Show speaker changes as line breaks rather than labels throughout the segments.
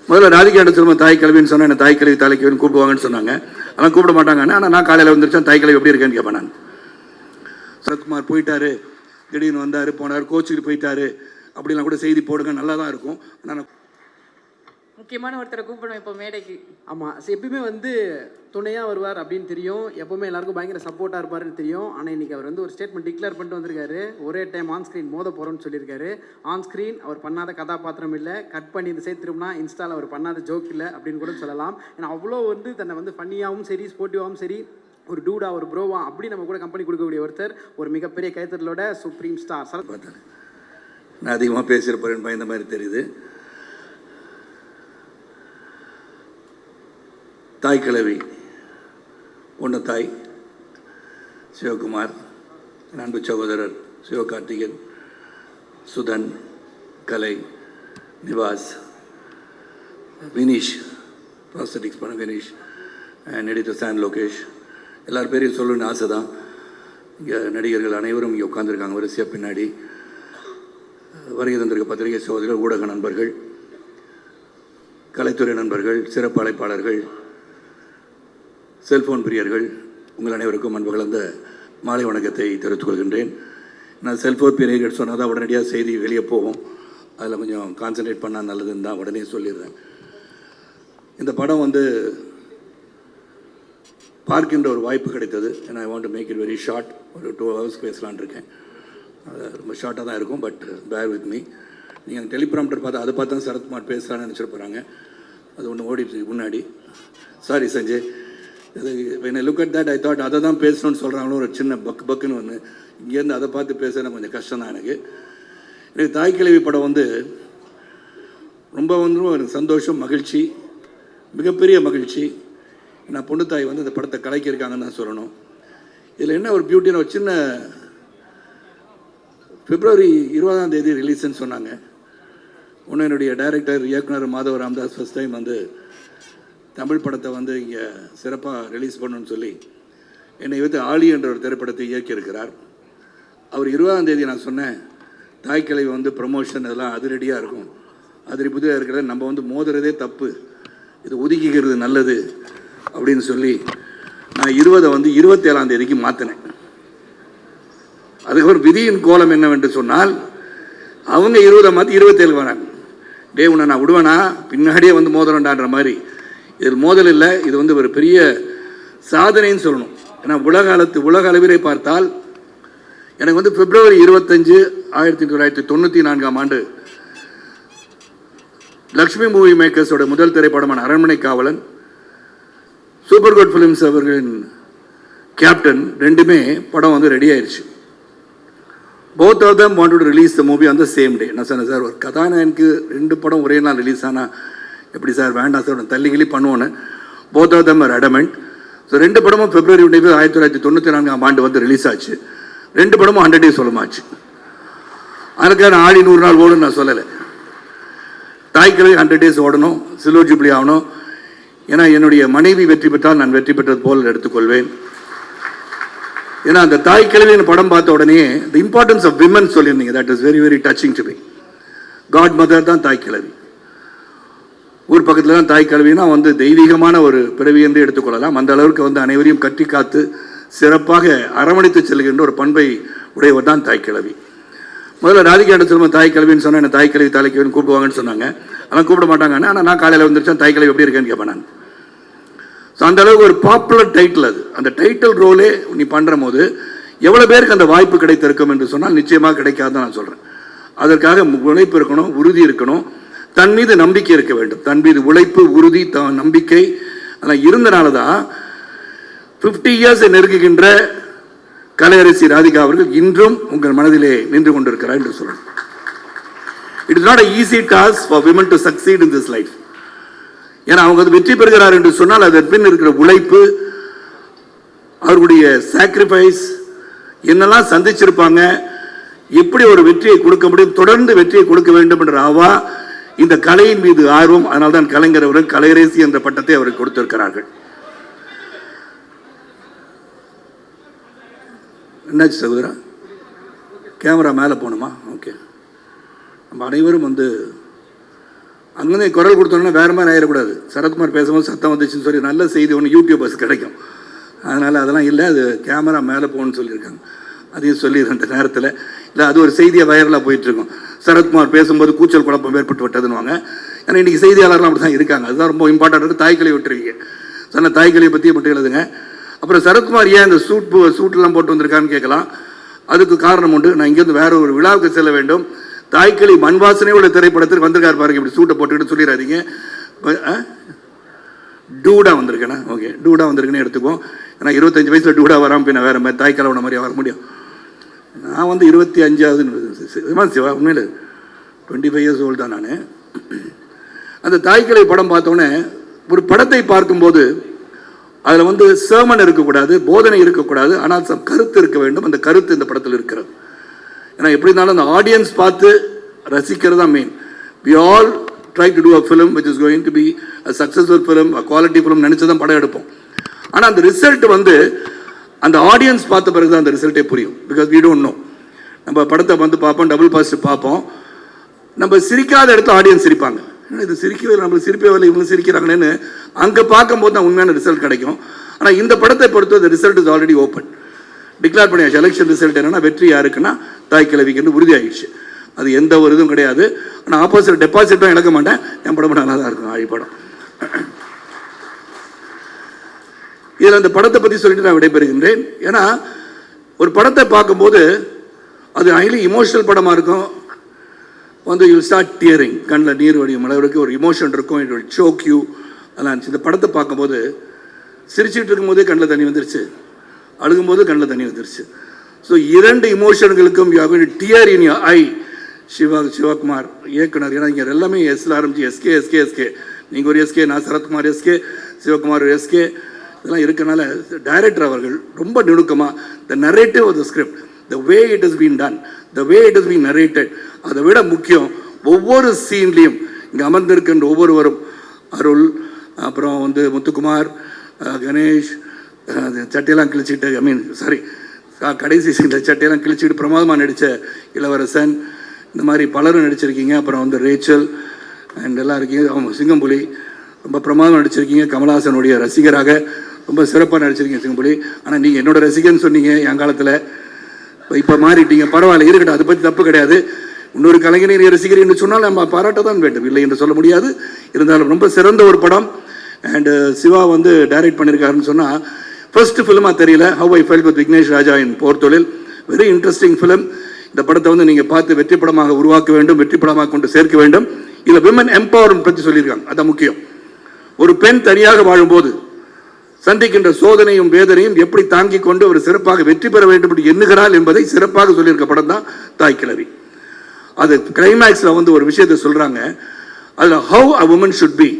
முதல்ல ராதிகா செல்வம் தாய் கல்வின்னு சொன்னால் என்ன தாய் கல்வி தலைக்கல்வின்னு கூப்பிடுவாங்கன்னு சொன்னாங்க. ஆனால் கூப்பிட மாட்டாங்கன்னு. ஆனால் நான் காலையில் வந்துருச்சேன் தாய் கல்வி எப்படி இருக்கேன்னு கேட்பேன். நான் சரத்குமார் போயிட்டாரு, திடீர்னு வந்தார் போனார், கோச்சுக்கு போயிட்டாரு அப்படிலாம் கூட செய்தி போடுங்க, நல்லா தான் இருக்கும். ஆனால்
முக்கியமான ஒருத்தரை கூப்பிடணும் இப்போ மேடைக்கு.
ஆமாம், எப்பயுமே வந்து துணையாக வருவார் அப்படின்னு தெரியும், எப்போவுமே எல்லாருக்கும் பயங்கர சப்போர்ட்டாக இருப்பாருன்னு தெரியும். ஆனால் இன்றைக்கி அவர் வந்து ஒரு ஸ்டேட்மெண்ட் டிக்ளேர் பண்ணிட்டு வந்திருக்காரு. ஒரே டைம் ஆன் ஸ்க்ரீன் மோத போகிறோன்னு சொல்லியிருக்காரு. ஆன் ஸ்க்ரீன் அவர் பண்ணாத கதாபாத்திரம் இல்லை, கட் பண்ணி இந்த சேர்த்துரும்னா இன்ஸ்டாவில் அவர் பண்ணாத ஜோக் இல்லை அப்படின்னு கூட சொல்லலாம். ஏன்னா அவ்வளோ வந்து தன்னை வந்து ஃபன்னியாகவும் சரி ஸ்போர்ட்டிவாகவும் சரி ஒரு டூடா ஒரு ப்ரோவா அப்படி நம்ம கூட கம்பெனி கொடுக்கக்கூடிய ஒருத்தர், ஒரு மிகப்பெரிய கைத்தறலோட சுப்ரீம் ஸ்டார் சரத்.
பார்த்தேன் நான் அதிகமாக பேசியிருப்பேன் பயந்த மாதிரி தெரியுது. தாய் கிழவி ஒன்று தாய் சிவகுமார், அன்பு சகோதரர் சிவகார்த்திகன், சுதன், கலை, நிவாஸ், வினீஷ், ப்ராஸ்தட்டிக்ஸ் பண்ண வினீஷ், அண்ட் எடிட்டர் சான் லோகேஷ், எல்லார் பேரையும் சொல்லணும்னு ஆசை தான். இங்கே நடிகர்கள் அனைவரும் இங்கே உட்காந்துருக்காங்க வரிசையாக பின்னாடி. வருகை தந்திருக்க பத்திரிகை சகோதரர்கள், ஊடக நண்பர்கள், கலைத்துறை நண்பர்கள், சிறப்பு அழைப்பாளர்கள், செல்ஃபோன் பிரியர்கள், உங்கள் அனைவருக்கும் அன்பு கலந்த மாலை வணக்கத்தை தெரிவித்துக் கொள்கின்றேன். நான் செல்ஃபோன் பிரியர்கள் சொன்னால் தான் உடனடியாக செய்தி வெளியே போகும், அதில் கொஞ்சம் கான்சன்ட்ரேட் பண்ணால் நல்லதுன்னு தான் உடனே சொல்லிடுறேன். இந்த படம் வந்து பார்க்கின்ற ஒரு வாய்ப்பு கிடைத்தது. ஏன்னா I want to make it very short. ஒரு 2 hours பேசலான் இருக்கேன். அது ரொம்ப ஷார்ட்டாக தான் இருக்கும், பட் பேர் வித் மீ. நீங்கள் டெலிப்ராம்டர் பார்த்து அதை பார்த்து தான் சரத்குமார் பேசலான்னு நினச்சிட்டு போகிறாங்க. அது ஒன்று ஓடிட்டு முன்னாடி. Sorry Sanjay, when I look at that I thought அதை தான் பேசணும்னு சொல்கிறாங்களோ ஒரு சின்ன பக்குன்னு ஒன்று. இங்கேருந்து அதை பார்த்து பேசுறது கொஞ்சம் கஷ்டம் தான் எனக்கு. தாய் கிழவி படம் வந்து ரொம்ப ஒரு சந்தோஷம், மகிழ்ச்சி, மிகப்பெரிய மகிழ்ச்சி. நான் பொண்ணு தாய் வந்து இந்த படத்தை கலைக்கிருக்காங்கன்னு தான் சொல்லணும். இதில் என்ன ஒரு பியூட்டின்னு ஒரு சின்ன February 20 ரிலீஸ்ன்னு சொன்னாங்க. ஒன்று என்னுடைய டைரக்டர் இயக்குனர் மாதவ ராமதாஸ் ஃபஸ்ட் டைம் வந்து தமிழ் படத்தை வந்து இங்கே சிறப்பாக ரிலீஸ் பண்ணணும்னு சொல்லி என்னை வைத்து ஆலி என்ற ஒரு திரைப்படத்தை இயக்கியிருக்கிறார். அவர் 20 நான் சொன்னேன் தாய் கிழவி வந்து ப்ரமோஷன் இதெல்லாம் அதிரடியாக இருக்கும், அதிரடியாக இருக்கிறத நம்ம வந்து மோதுறதே தப்பு, இது ஒதுக்கிக்கிறது நல்லது அப்படின்னு சொல்லி நான் 20 வந்து 27 மாற்றினேன். அதுக்கப்புறம் விதியின் கோலம் என்னவென்று சொன்னால் அவங்க 20 மாற்றி 27 வராங்க. டே உன்னை நான் விடுவேனா, பின்னாடியே வந்து மோதலண்டான்ற மாதிரி. இதில் மோதல் இல்லை, இது வந்து ஒரு பெரிய சாதனைன்னு சொல்லணும். ஏன்னா உலக அளவிலே பார்த்தால் எனக்கு வந்து February 25, 1994 லக்ஷ்மி மூவி மேக்கர்ஸோட முதல் திரைப்படமான Aranmanai Kaavalan, super good films அவர்களின் கேப்டன், ரெண்டுமே படம் வந்து ரெடி ஆயிடுச்சு. Both of them wanted to release the movie on the same day. நான் சொன்னேன் சார், ஒரு கதாநாயகனுக்கு 2 படம் ஒரே நாள் ரிலீஸ் ஆனால் எப்படி சார், வேண்டாம் சார், தள்ளிகிளி பண்ணுவோன்னு. Both of them are adamant. So 2 படமும் February 25, 1994 வந்து ரிலீஸ் ஆச்சு. 2 படமும் 100 days சொல்லமாச்சு. அதுக்காக நான் ஆடி 100 நாள் ஓடுன்னு நான் சொல்லலை. தாய் கிழவி 100 days ஓடணும், சில்வர் ஜூப்ளி ஆகணும். ஏன்னா என்னுடைய மனைவி வெற்றி பெற்றால் நான் வெற்றி பெற்றது போல் எடுத்துக்கொள்வேன். ஏன்னா அந்த தாய் கிழவியின் படம் பார்த்த உடனே தி இம்பார்ட்டன்ஸ் ஆஃப் விமன் சொல்லியிருந்தீங்க. That is very very touching to me. God mother தான் தாய் கிழவி. ஊர் பக்கத்தில் தான் தாய் கிழவினா வந்து தெய்வீகமான ஒரு பிறவி என்று எடுத்துக்கொள்ளலாம். அந்த அளவுக்கு வந்து அனைவரையும் கட்டி காத்து சிறப்பாக அரவணைத்து செல்கின்ற ஒரு பண்பை உடையவர் தான் தாய் கிழவி. முதல்ல ராதிகா செல்வம் தாய் கிழவின்னு சொன்னால் என்ன தாய் கிழவி தலைக்கிழவின்னு கூப்பிடுவாங்கன்னு சொன்னாங்க. ஆனால் கூப்பிட மாட்டாங்கன்னு. ஆனால் நான் காலையில் வந்துருச்சேன் தாய் கிழவி எப்படி இருக்கேன்னு கேட்பேன் நான். ஸோ அந்த அளவுக்கு ஒரு பாப்புலர் டைட்டில் அது. அந்த டைட்டில் ரோலே நீ பண்ணுற போது எவ்வளோ பேருக்கு அந்த வாய்ப்பு கிடைத்திருக்கும் என்று சொன்னால் நிச்சயமாக கிடைக்காதுன்னு நான் சொல்கிறேன். அதற்காக உழைப்பு இருக்கணும், உறுதி இருக்கணும், தன் மீது நம்பிக்கை இருக்க வேண்டும். தன் மீது உழைப்பு, உறுதி, நம்பிக்கை அதெல்லாம் இருந்தனால தான் 50 years நெருங்குகின்ற கலையரசி ராதிகா அவர்கள் இன்றும் உங்கள் மனதிலே நின்று கொண்டிருக்கிறார் என்று சொல்லணும். It is not an easy task for women to succeed in this life. ஏன்னா அவங்க வந்து வெற்றி பெறுகிறார் என்று சொன்னால் அதன் பின் இருக்கிற உழைப்பு, அவர்களுடைய சாக்ரிஃபைஸ் என்னெல்லாம் சந்திச்சிருப்பாங்க, எப்படி ஒரு வெற்றியை கொடுக்க முடியும், தொடர்ந்து வெற்றியை கொடுக்க வேண்டும் என்ற ஆவா, இந்த கலையின் மீது ஆர்வம். அதனால்தான் கலைஞர் அவர்கள் கலையரசி என்ற பட்டத்தை அவருக்கு கொடுத்திருக்கிறார்கள். என்னாச்சு சகோதரா, கேமரா மேலே போகணுமா? ஓகே. நம்ம அனைவரும் வந்து அங்கே குரல் கொடுத்தோன்னா வேறு மாதிரி ஆயிடக்கூடாது. சரத்குமார் பேசும்போது சத்தம் வந்துச்சுன்னு சொல்லி நல்ல செய்தி ஒன்று யூடியூபர்ஸ் கிடைக்கும். அதனால் அதெல்லாம் இல்லை, அது கேமரா மேலே போகணும்னு சொல்லியிருக்காங்க. அதையும் சொல்லிடுறேன் இந்த நேரத்தில். இல்லை அது ஒரு செய்தியாக வைரலாக போயிட்டுருக்கும். சரத்குமார் பேசும்போது கூச்சல் குழப்பம் ஏற்பட்டு விட்டதுன்னுவாங்க. ஏன்னா இன்றைக்கி செய்தியாளர்லாம் அப்படி தான் இருக்காங்க. அதுதான் ரொம்ப இம்பார்ட்டன்ட் இருக்குது. தாய்க்கலை விட்டுருவீங்க சொன்ன தாய்க்கலையை பற்றி மட்டும் எழுதுங்க. அப்புறம் சரத்குமார் ஏன் இந்த சூட்டெல்லாம் போட்டு வந்திருக்கான்னு கேட்கலாம். அதுக்கு காரணம் உண்டு. நான் இங்கேருந்து வேற ஒரு விழாவுக்கு செல்ல வேண்டும். தாய்க்கலை மண் வாசனையோட திரைப்படத்துக்கு வந்திருக்காரு பாருங்க. இப்படி சூட்டை போட்டுக்கிட்டு சொல்லிடாதீங்க. டூடா வந்திருக்கேண்ணா. ஓகே, டூடா வந்திருக்குன்னு எடுத்துக்குவோம். ஏன்னா 25 வயசில் டூடா வராமல் பின்ன வேறு மாதிரி தாய்க்கலவன மாதிரியா வர முடியும். நான் வந்து 25வது சிவா உண்மையில் 25 இயர்ஸ் ஓல்டு தான் நான். அந்த தாய்க்கலை படம் பார்த்தோன்னே ஒரு படத்தை பார்க்கும்போது அதில் வந்து சேமன் இருக்கக்கூடாது, போதனை இருக்கக்கூடாது, ஆனால் கருத்து இருக்க வேண்டும். அந்த கருத்து இந்த படத்தில் இருக்கிறது. ஏன்னா எப்படி இருந்தாலும் அந்த ஆடியன்ஸ் பார்த்து ரசிக்கிறது தான் main. We all try to do a film which is going to be a successful film, a quality film நினச்சி தான் படம் எடுப்போம். ஆனால் அந்த ரிசல்ட் வந்து அந்த ஆடியன்ஸ் பார்த்த பிறகு தான் அந்த ரிசல்ட்டே புரியும். Because we don't know. நம்ம படத்தை வந்து பார்ப்போம், டபுள் பாசிட்டிவ் பார்ப்போம். நம்ம சிரிக்காத இடத்துல ஆடியன்ஸ் சிரிப்பாங்க. ஏன்னா இது சிரிக்கவே இல்லை, நம்மளுக்கு சிரிப்பே வரல, இவங்க சிரிக்கிறாங்களேன்னு அங்கே பார்க்கும்போது தான் உண்மையான ரிசல்ட் கிடைக்கும். ஆனால் இந்த படத்தை பொறுத்து அந்த result is already open. Declare பண்ணியாச்சு. எலெக்ஷன் ரிசல்ட் என்னன்னா வெற்றி யாருக்குன்னா தாய்க்கிழவிக்கு உறுதியாகிடுச்சு. அது எந்த ஒரு இதுவும் கிடையாது. ஆனால் ஆப்போசிட் டெபாசிட்டும் இழக்க மாட்டேன். என் படம் நல்லா தான் இருக்கும். ஆழி படம். இதில் அந்த படத்தை பற்றி சொல்லிட்டு நான் விடைபெறுகின்றேன். ஏன்னா ஒரு படத்தை பார்க்கும்போது அது ஹைலி இமோஷனல் படமாக இருக்கும். வந்து யூ ஸ்டார்ட் டியரிங், கண்ணில் நீர் வடியும் அளவுக்கு ஒரு இமோஷன் இருக்கும். It will choke you. அதெல்லாம் இருந்துச்சு. இந்த படத்தை பார்க்கும்போது சிரிச்சுட்டு இருக்கும்போதே கண்ணில் தண்ணி வந்துருச்சு, அழுகும்போது கண்ணில் தண்ணி வந்துருச்சு. ஸோ 2 இமோஷன்களுக்கும் you have tear in your eye. Sivakumar இயக்குனர். ஏன்னா இங்கே எல்லாமே எஸ்ல ஆரம்பிச்சு எஸ்கே எஸ்கே எஸ்கே. நீங்கள் ஒரு எஸ்கே, நான் சரத்குமார் எஸ்கே, சிவகுமார் ஒரு எஸ்கே. இதெல்லாம் இருக்கனால டைரக்டர் அவர்கள் ரொம்ப நுணுக்கமாக the narrative of the script, the way it is been done, the way it is been narrated, அதை விட முக்கியம் ஒவ்வொரு சீன்லேயும் இங்கே அமர்ந்திருக்கின்ற ஒவ்வொருவரும், அருள், அப்புறம் வந்து முத்துக்குமார், கணேஷ், சட்டையெல்லாம் கிழிச்சிட்டு கடைசி சீனில் சட்டையெல்லாம் கிழிச்சிட்டு பிரமாதமாக நடித்த இளவரசன், இந்த மாதிரி பலரும் நடிச்சிருக்கீங்க. அப்புறம் வந்து ரேச்சல் அண்ட் எல்லாம் இருக்கீங்க. அவங்க சிங்கம்புலி ரொம்ப பிரமாதம் நடிச்சிருக்கீங்க. கமல்ஹாசனுடைய ரசிகராக ரொம்ப சிறப்பாக நடிச்சிருக்கீங்க சிங்கம்புலி. ஆனால் நீங்கள் என்னோட ரசிகன்னு சொன்னீங்க என் காலத்தில். இப்போ மாறிட்டீங்க, பரவாயில்ல, இருக்கட்டும், அதை பற்றி தப்பு கிடையாது. இன்னொரு கலைஞரை ரசிகர் என்று சொன்னால் நம்ம பாராட்ட தான் வேண்டும், இல்லை என்று சொல்ல முடியாது. இருந்தாலும் ரொம்ப சிறந்த ஒரு படம். அண்டு சிவா வந்து டைரக்ட் பண்ணியிருக்காருன்னு சொன்னால் ஃபர்ஸ்ட் ஃபிலிமாக தெரியல. How I felt with Vignesh Raja in Por Thozhil. Very interesting film. இந்த படத்தை வந்து நீங்கள் பார்த்து வெற்றி படமாக உருவாக்க வேண்டும், வெற்றி படமாக கொண்டு சேர்க்க வேண்டும். இதில் விமன் எம்பவர்மெண்ட் பற்றி சொல்லியிருக்காங்க. அதான் முக்கியம். ஒரு பெண் தனியாக வாழும்போது சந்திக்கின்ற சோதனையும் வேதனையும் எப்படி தாங்கிக் கொண்டு ஒரு சிறப்பாக வெற்றி பெற வேண்டும் என்று எண்ணுகிறாள் என்பதை சிறப்பாக சொல்லியிருக்க படம் தான் தாய்க்கிழவி. அது கிளைமேக்ஸில் வந்து ஒரு விஷயத்தை சொல்கிறாங்க. அதில் how a woman should be.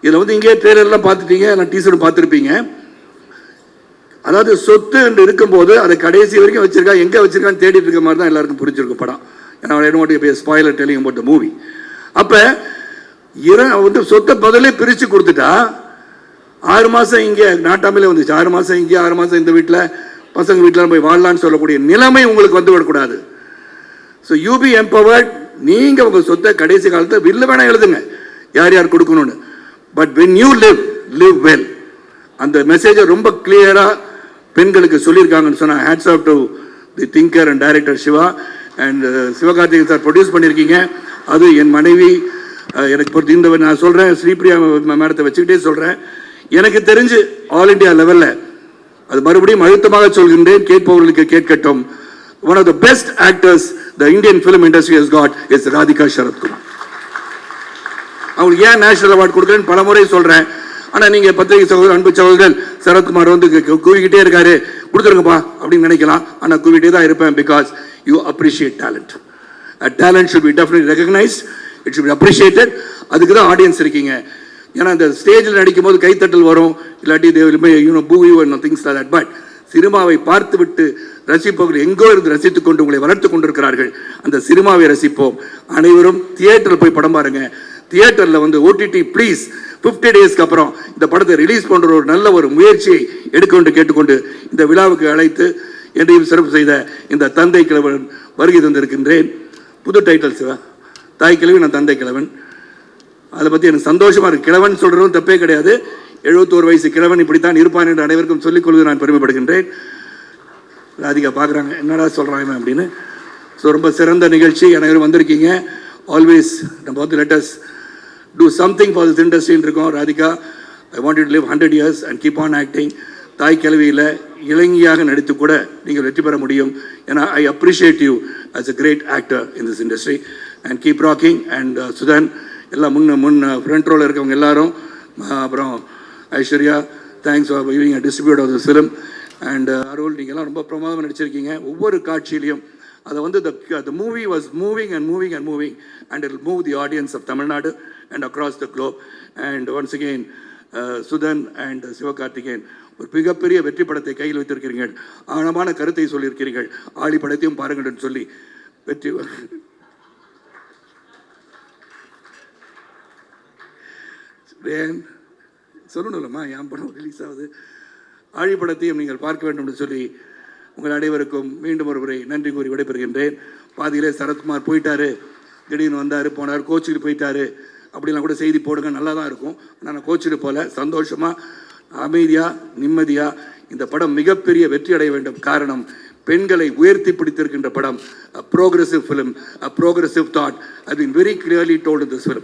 இதில் வந்து இங்கே ட்ரெய்லர்லாம் பார்த்துட்டீங்க, நான் டீசர்ட் பார்த்துருப்பீங்க. அதாவது சொத்து என்று இருக்கும்போது அதை கடைசி வரைக்கும் வச்சிருக்கா, எங்கே வச்சிருக்கான்னு தேடிட்டு இருக்க மாதிரி தான் எல்லாருக்கும் புரிஞ்சிருக்கும் படம். ஏன்னா spoiler telling about the movie. அப்போ வந்து சொத்தை பதிலே பிரித்து கொடுத்துட்டா 6 மாதம் இங்கே நாட்டாமலே வந்துச்சு, 6 மாதம் இங்கே, 6 மாதம் இந்த வீட்டில், பசங்க வீட்டில் போய் வாழலான்னு சொல்லக்கூடிய நிலைமை உங்களுக்கு வந்து விடக்கூடாது. So you B empowered. நீங்கள் உங்கள் சொத்தை கடைசி காலத்தை வில்ல வேணா எழுதுங்க யார் யார் கொடுக்கணும்னு. But when you live well. அந்த மெசேஜை ரொம்ப கிளியராக பெண்களுக்கு சொல்லியிருக்காங்கன்னு சொன்னால் hats off to the thinker and director Siva. And Sivakarthikeyan sir produce பண்ணியிருக்கீங்க. அது என் மனைவி எனக்கு பொறுத்து இந்த நான் சொல்கிறேன், ஸ்ரீபிரியா மேடத்தை வச்சுக்கிட்டே சொல்கிறேன். எனக்கு தெரிஞ்சு ஆல் இண்டியா லெவலில், அது மறுபடியும் அழுத்தமாக சொல்கின்றேன், கேட்பவர்களுக்கு கேட்கட்டும், one of the best actors the Indian film industry has got is Radhika Sarathkumar. அவங்களுக்கு ஏன் நேஷனல் அவார்டு கொடுக்குறேன்னு பல முறை சொல்கிறேன். ஆனால் நீங்கள் பத்திரிகை சகோதரர், அன்பு சகோதரர்கள், சரத்குமார் வந்து கூவிக்கிட்டே இருக்காரு, கொடுத்துருங்கப்பா அப்படின்னு நினைக்கலாம். ஆனால் கூவிக்கிட்டே தான் இருப்பேன். Because you appreciate talent. Talent should be definitely recognised, it should be appreciated. அதுக்கு தான் ஆடியன்ஸ் இருக்கீங்க. ஏன்னா இந்த ஸ்டேஜில் நடிக்கும் போது கைத்தட்டல் வரும், இல்லாட்டி திங்ஸ் லைக் தட். பட் சினிமாவை பார்த்துவிட்டு ரசிப்பவர்கள் எங்கோ இருந்து ரசித்துக் கொண்டு உங்களை வளர்த்து கொண்டிருக்கிறார்கள். அந்த சினிமாவை ரசிப்போம். அனைவரும் தியேட்டரில் போய் படம் பாருங்க. தியேட்டரில் வந்து ஓடிடி ப்ளீஸ் 50 டேஸ்க்கு அப்புறம் இந்த படத்தை ரிலீஸ் பண்ணுற ஒரு நல்ல ஒரு முயற்சியை எடுக்கொண்டு கேட்டுக்கொண்டு இந்த விழாவுக்கு அழைத்து என்னையும் சிறப்பு செய்த இந்த தந்தை கிழவன் வருகை தந்திருக்கின்றேன். புது டைட்டில் சிவா, தாய் கிழவி, நான் தந்தை கிழவன். அதை பற்றி எனக்கு சந்தோஷமாக இருக்குது. கிழவன் சொல்கிறதும் தப்பே கிடையாது. 71 வயசு கிழவன் இப்படித்தான் இருப்பான் என்று அனைவருக்கும் சொல்லிக் கொள்வது நான் பெருமைப்படுகின்றேன். ராதிகா பார்க்குறாங்க, என்னடா சொல்கிறாங்க அப்படின்னு. ஸோ ரொம்ப சிறந்த நிகழ்ச்சி, அனைவரும் வந்திருக்கீங்க. ஆல்வேஸ் நம்ம வந்து let's do something for this இண்டஸ்ட்ரின்னு இருக்கோம். Radhika, I want you to live 100 years and keep on acting. தாய் கிழவியில் இளைஞியாக நடித்து கூட நீங்கள் வெற்றி பெற முடியும். ஏன்னா I appreciate you as a great actor in this industry and keep rocking. And Sudhan எல்லாம் முன் ஃப்ரண்ட் ரோவில் இருக்கவங்க எல்லாரும், அப்புறம் Aishwarya, thanks for giving a distribute of this film. And Arul, நீங்கள்லாம் ரொம்ப பிரமாதமாக நடிச்சிருக்கீங்க. ஒவ்வொரு காட்சியிலையும் அதை வந்து the movie was moving and moving and moving and it will move the audience of Tamil Nadu and across the globe. And once again, Sudhan and Sivakarthikeyan ஒரு மிகப்பெரிய வெற்றி படத்தை கையில் வைத்திருக்கிறீர்கள். ஆழமான கருத்தை சொல்லியிருக்கிறீர்கள். ஆழி படத்தையும் பாருங்கள் என்று சொல்லி வெற்றி சொல்லணும்லம்மா, என் படம் ரிலீஸ் ஆகுது. ஆழி படத்தையும் நீங்கள் பார்க்க வேண்டும் என்று சொல்லி உங்கள் அனைவருக்கும் மீண்டும் ஒரு முறை நன்றி கூறி விடைபெறுகின்றேன். பாதியிலே சரத்குமார் போயிட்டாரு, திடீர்னு வந்தார், போனார், கோச்சுக்கு போயிட்டாரு அப்படிலாம் கூட செய்தி போடுங்க, நல்லா தான் இருக்கும். நான் கோச்சுட்டு போல சந்தோஷமாக அமைதியாக நிம்மதியாக இந்த படம் மிகப்பெரிய வெற்றி அடைய வேண்டும். காரணம், பெண்களை உயர்த்தி பிடித்திருக்கின்ற படம், a progressive film, a progressive thought. I've been very clearly told in this film.